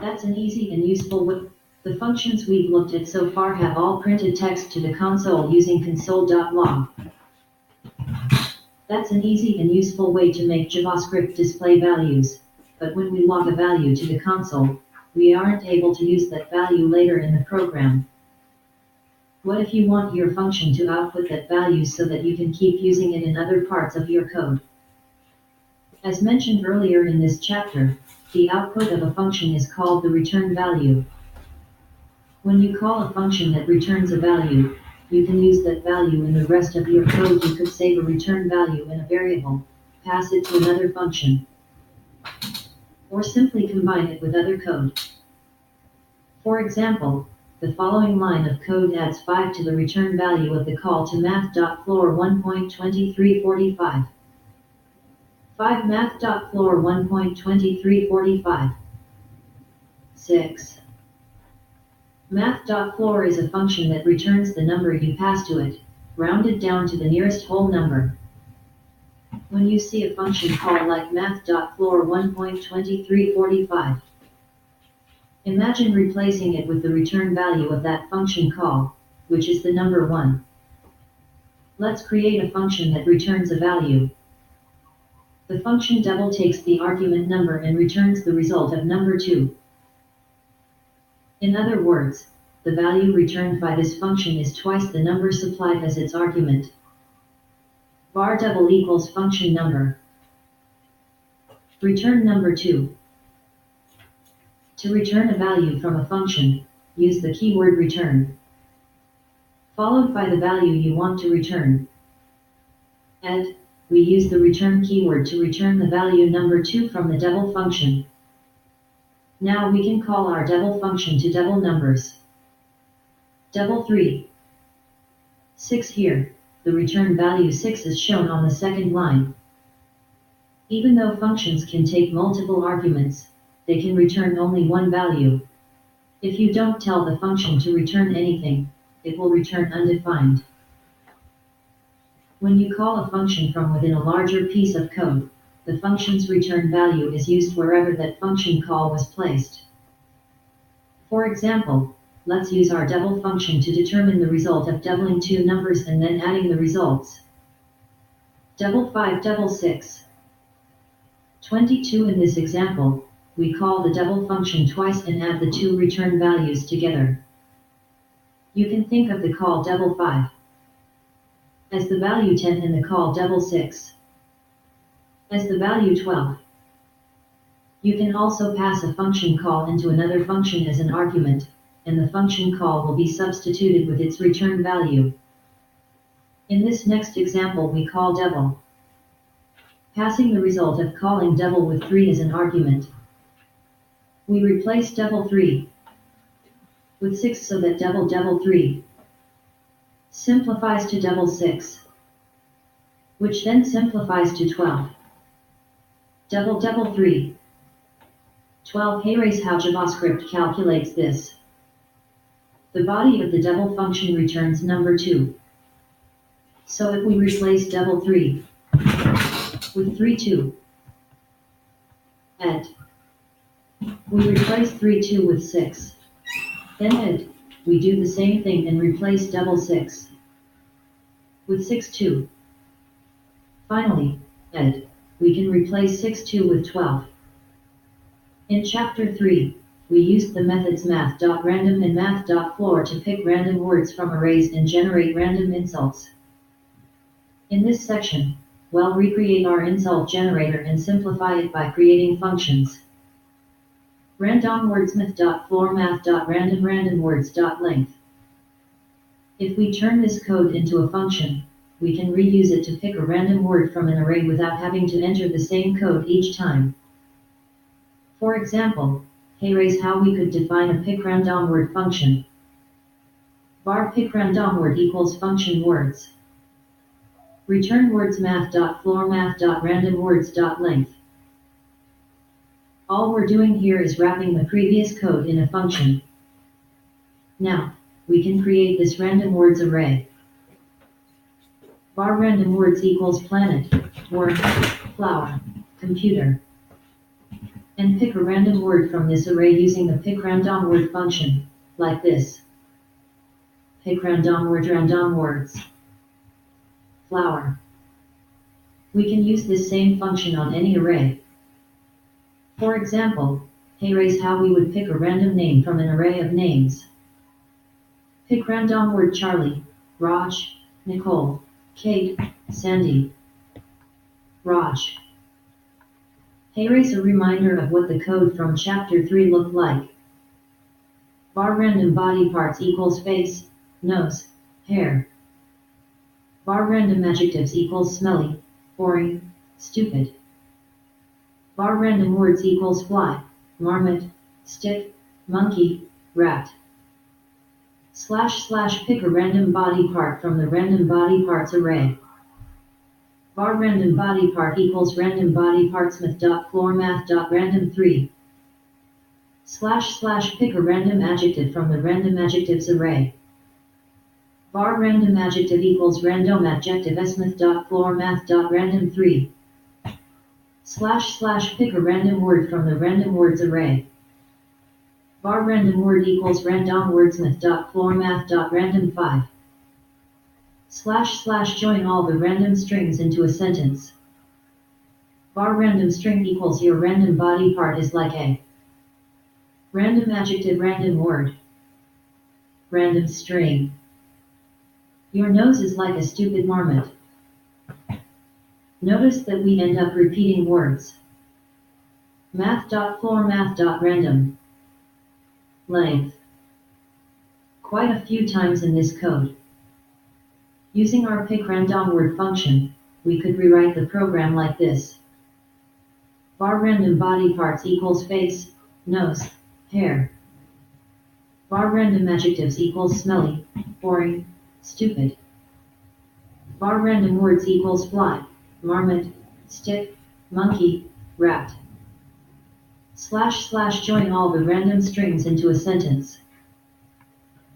That's an easy and useful way. The functions we've looked at so far have all printed text to the console using console.log. That's an easy and useful way to make JavaScript display values, but when we log a value to the console, we aren't able to use that value later in the program. What if you want your function to output that value so that you can keep using it in other parts of your code? As mentioned earlier in this chapter, the output of a function is called the return value. When you call a function that returns a value, you can use that value in the rest of your code. You could save a return value in a variable, pass it to another function, or simply combine it with other code. For example, the following line of code adds 5 to the return value of the call to math.floor 1.2345. 5 math.floor 1.2345. 6. Math.floor is a function that returns the number you pass to it, rounded down to the nearest whole number. When you see a function called like math.floor 1.2345, imagine replacing it with the return value of that function call, which is the number 1. Let's create a function that returns a value. The function double takes the argument number and returns the result of number 2. In other words, the value returned by this function is twice the number supplied as its argument. Var double equals function number. Return number 2. To return a value from a function, use the keyword return, followed by the value you want to return. And we use the return keyword to return the value number 2 from the double function. Now we can call our double function to double numbers. Double 3. 6 here, the return value 6 is shown on the second line. Even though functions can take multiple arguments, they can return only one value. If you don't tell the function to return anything, it will return undefined. When you call a function from within a larger piece of code, the function's return value is used wherever that function call was placed. For example, let's use our double function to determine the result of doubling two numbers and then adding the results. Double 5 double 6. 22 in this example, we call the double function twice and add the two return values together. You can think of the call double 5 as the value 10 and the call double 6 as the value 12. You can also pass a function call into another function as an argument, and the function call will be substituted with its return value. In this next example we call double, passing the result of calling double with 3 as an argument. We replace double 3 with 6 so that double 3 simplifies to double 6, which then simplifies to 12. Double 3. 12. Here's how JavaScript calculates this. The body of the double function returns number 2. So if we replace double 3 with 3 add, we replace 3 with 6. Then add, we do the same thing and replace double 6 with 6 Finally, add, we can replace 6 with 12. In chapter 3, we used the methods math.random and math.floor to pick random words from arrays and generate random insults. In this section, we'll recreate our insult generator and simplify it by creating functions. Randomwordsmath.floor math.random randomwords.length. If we turn this code into a function, we can reuse it to pick a random word from an array without having to enter the same code each time. For example, here's how we could define a pickRandomWord function. Var pickRandomWord equals function words. Return words math.floor math.randomwords.length. All we're doing here is wrapping the previous code in a function. Now, we can create this random words array. Var randomwords equals planet, work, flower, computer. and pick a random word from this array using the pick random word function, like this. Pick random words. Flower. We can use this same function on any array. For example, here is how we would pick a random name from an array of names. Pick random word Charlie, Raj, Nicole, Kate, Sandy. Raj. Here is a reminder of what the code from chapter 3 looked like. Var random body parts equals face, nose, hair. Var random adjectives equals smelly, boring, stupid. Var random words equals fly, marmot, stick, monkey, rat. / pick a random body part from the random body parts array. Var random body part equals random body parts math.floormath.random3. / pick a random adjective from the random adjectives array. Var random adjective equals random adjective smith.floormath.random3. / pick a random word from the random words array. Var random word equals random wordsmith.floormath.random5. / join all the random strings into a sentence. Var random string equals your random body part is like a random adjective random word. Random string. Your nose is like a stupid marmot. Notice that we end up repeating words. Math.floormath.random. Length. Quite a few times in this code. Using our pick random word function, we could rewrite the program like this. Var random body parts equals face, nose, hair. Var random adjectives equals smelly, boring, stupid. Var random words equals fly, marmot, stick, monkey, rat. / join all the random strings into a sentence.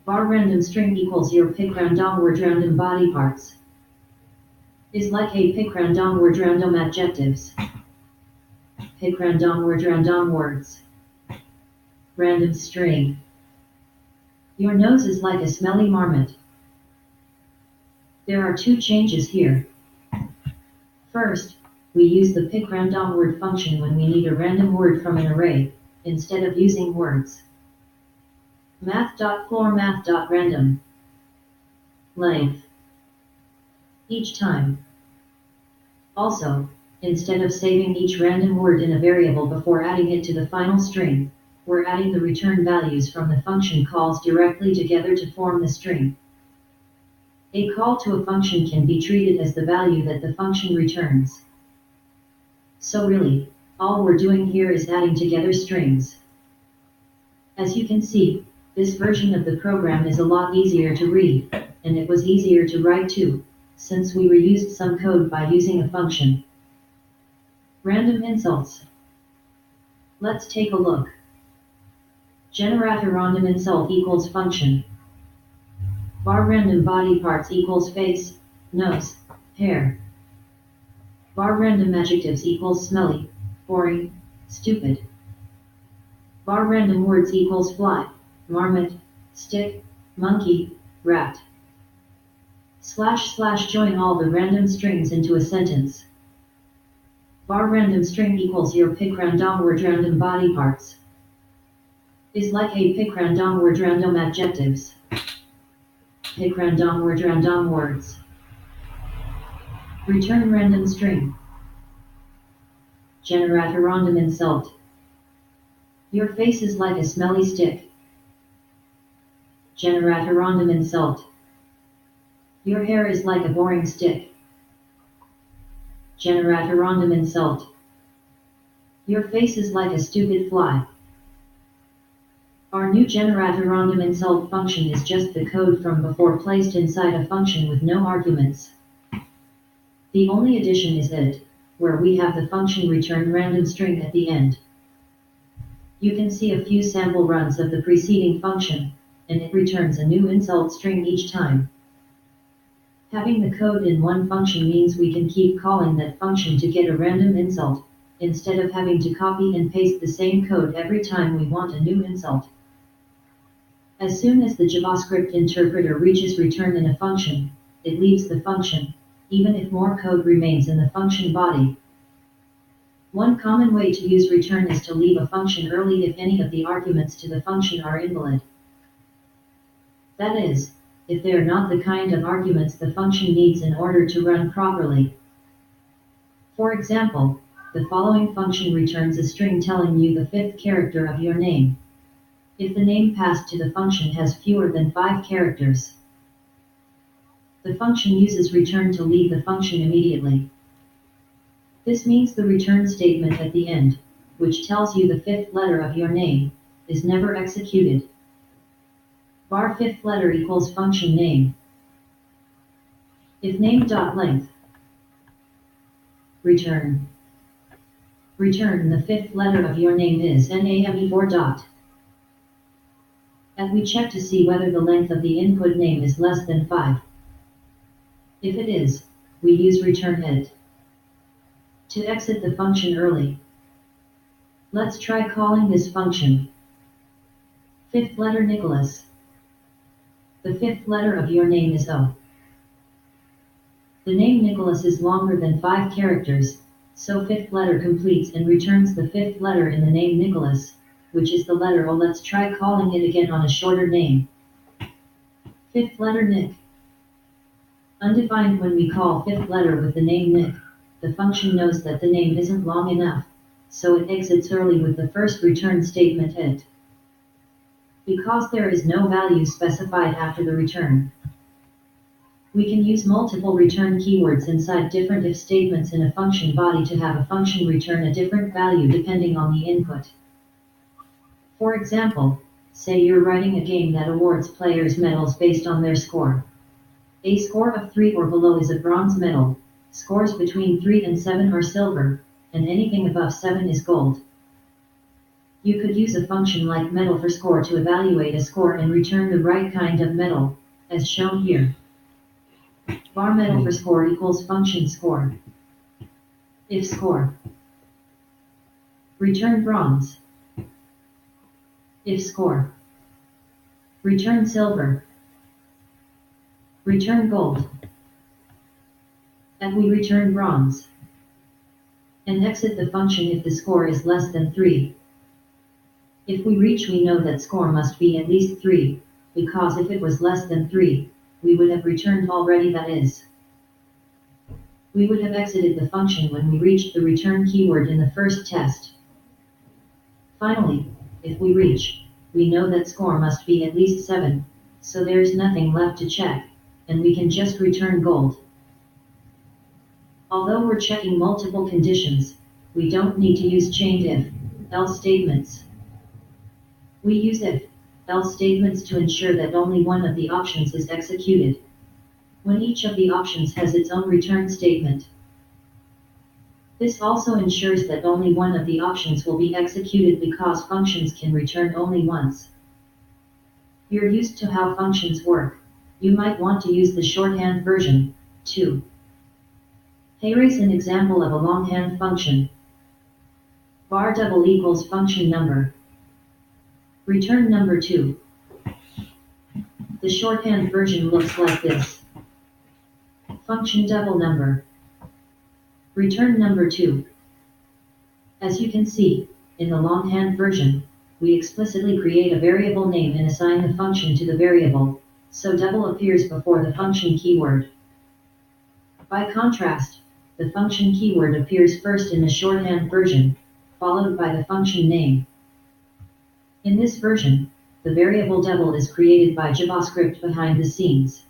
Var random string equals your pick random word random body parts. Is like a pick random word random adjectives. Pick random word random words. Random string. Your nose is like a smelly marmot. There are two changes here. First, we use the pick random word function when we need a random word from an array, instead of using words. Math.floormath.random. Length. Each time. Also, instead of saving each random word in a variable before adding it to the final string, we're adding the return values from the function calls directly together to form the string. A call to a function can be treated as the value that the function returns. So really, all we're doing here is adding together strings. As you can see, this version of the program is a lot easier to read, and it was easier to write too, since we reused some code by using a function. Random insults. Let's take a look. Generator random insult equals function. Var random body parts equals face, nose, hair. Var random adjectives equals smelly, boring, stupid. Var random words equals fly, marmot, stick, monkey, rat. / join all the random strings into a sentence. Var random string equals your pick random word random body parts. Is like a pick random word random adjectives. Pick random word random words. Return random string. Generator random insult. Your face is like a smelly stick. Generator random insult. Your hair is like a boring stick. Generator random insult. Your face is like a stupid fly. Our new generator random insult function is just the code from before placed inside a function with no arguments. The only addition is it, where we have the function return random string at the end. You can see a few sample runs of the preceding function, and it returns a new insult string each time. Having the code in one function means we can keep calling that function to get a random insult, instead of having to copy and paste the same code every time we want a new insult. As soon as the JavaScript interpreter reaches return in a function, it leaves the function, even if more code remains in the function body. One common way to use return is to leave a function early if any of the arguments to the function are invalid. That is, if they are not the kind of arguments the function needs in order to run properly. For example, the following function returns a string telling you the fifth character of your name. If the name passed to the function has fewer than 5 characters, the function uses return to leave the function immediately. This means the return statement at the end, which tells you the fifth letter of your name, is never executed. Var fifth letter equals function name. If name.length return the fifth letter of your name is name4. And we check to see whether the length of the input name is less than 5. If it is, we use return it. To exit the function early, let's try calling this function. Fifth letter Nicholas. The fifth letter of your name is O. The name Nicholas is longer than 5 characters, so fifth letter completes and returns the fifth letter in the name Nicholas, which is the letter O. Let's try calling it again on a shorter name. Fifth letter Nick. Undefined. When we call fifth letter with the name Nick, the function knows that the name isn't long enough, so it exits early with the first return statement it. Because there is no value specified after the return, we can use multiple return keywords inside different if statements in a function body to have a function return a different value depending on the input. For example, say you're writing a game that awards players medals based on their score. A score of 3 or below is a bronze medal, scores between 3 and 7 are silver, and anything above 7 is gold. You could use a function like medal for score to evaluate a score and return the right kind of medal, as shown here. Var medal for score equals function score. If score, return bronze. If score, return silver. Return gold. And we return bronze. And exit the function if the score is less than 3. If we reach, we know that score must be at least 3, because if it was less than 3, we would have returned already, that is, we would have exited the function when we reached the return keyword in the first test. Finally, if we reach, we know that score must be at least 7, so there's nothing left to check, and we can just return gold. Although we're checking multiple conditions, we don't need to use chained if-else statements. We use if-else statements to ensure that only one of the options is executed, when each of the options has its own return statement. This also ensures that only one of the options will be executed because functions can return only once. You're used to how functions work. You might want to use the shorthand version, too. Here is an example of a longhand function. Var double equals function number. Return number 2. The shorthand version looks like this. Function double number. Return number 2. As you can see, in the longhand version, we explicitly create a variable name and assign the function to the variable, so double appears before the function keyword. By contrast, the function keyword appears first in the shorthand version, followed by the function name. In this version, the variable double is created by JavaScript behind the scenes.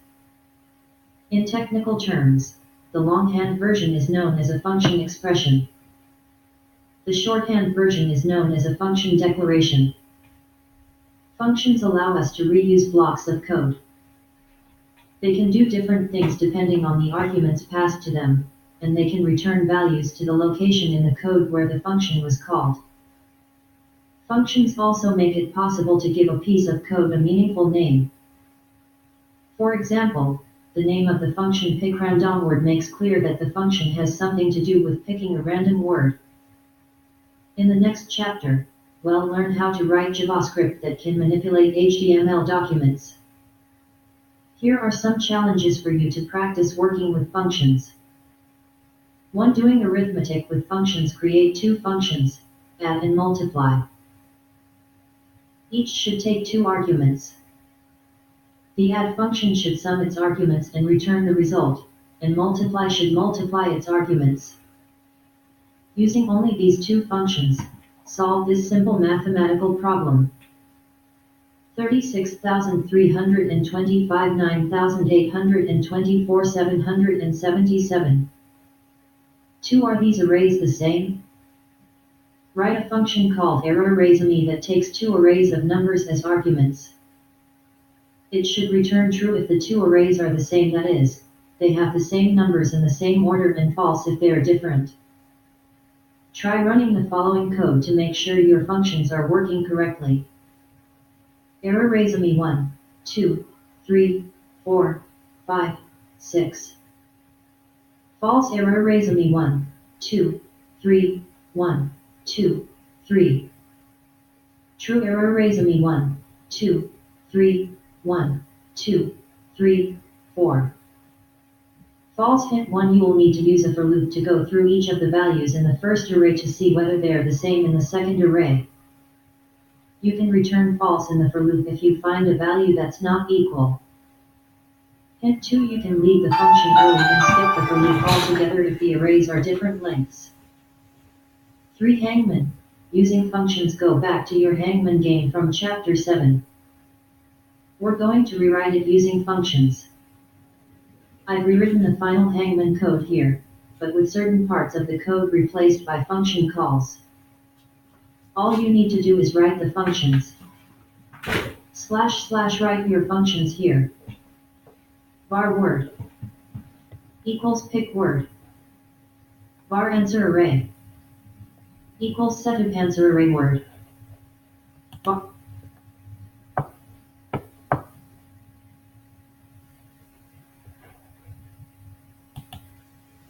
In technical terms, the longhand version is known as a function expression. The shorthand version is known as a function declaration. Functions allow us to reuse blocks of code. They can do different things depending on the arguments passed to them, and they can return values to the location in the code where the function was called. Functions also make it possible to give a piece of code a meaningful name. For example, the name of the function pick random word makes clear that the function has something to do with picking a random word. In the next chapter, we'll learn how to write JavaScript that can manipulate HTML documents. Here are some challenges for you to practice working with functions. 1. Doing arithmetic with functions. Create two functions, add and multiply. Each should take 2 arguments. The add function should sum its arguments and return the result, and multiply should multiply its arguments. Using only these 2 functions, solve this simple mathematical problem. 36,325 9,824 777. 2. Are these arrays the same? Write a function called arraySume that takes 2 arrays of numbers as arguments. It should return true if the 2 arrays are the same, that is, they have the same numbers in the same order, and false if they are different. Try running the following code to make sure your functions are working correctly. arraySume 1, 2, 3, 4, 5, 6. False. arraySume 1, 2, 3, 1, 2, 3. True. arraySume 1, 2, 3, 1, 2, 3, 4. False. Hint 1. You will need to use a for loop to go through each of the values in the first array to see whether they are the same in the second array. You can return false in the for loop if you find a value that's not equal. Hint 2. You can leave the function early and skip the for loop altogether if the arrays are different lengths. 3. Hangman. Using functions. Go back to your Hangman game from chapter 7. We're going to rewrite it using functions. I've rewritten the final Hangman code here, but with certain parts of the code replaced by function calls. All you need to do is write the functions. / write your functions here. Var word equals pick word. Var answer array equals setup answer array word.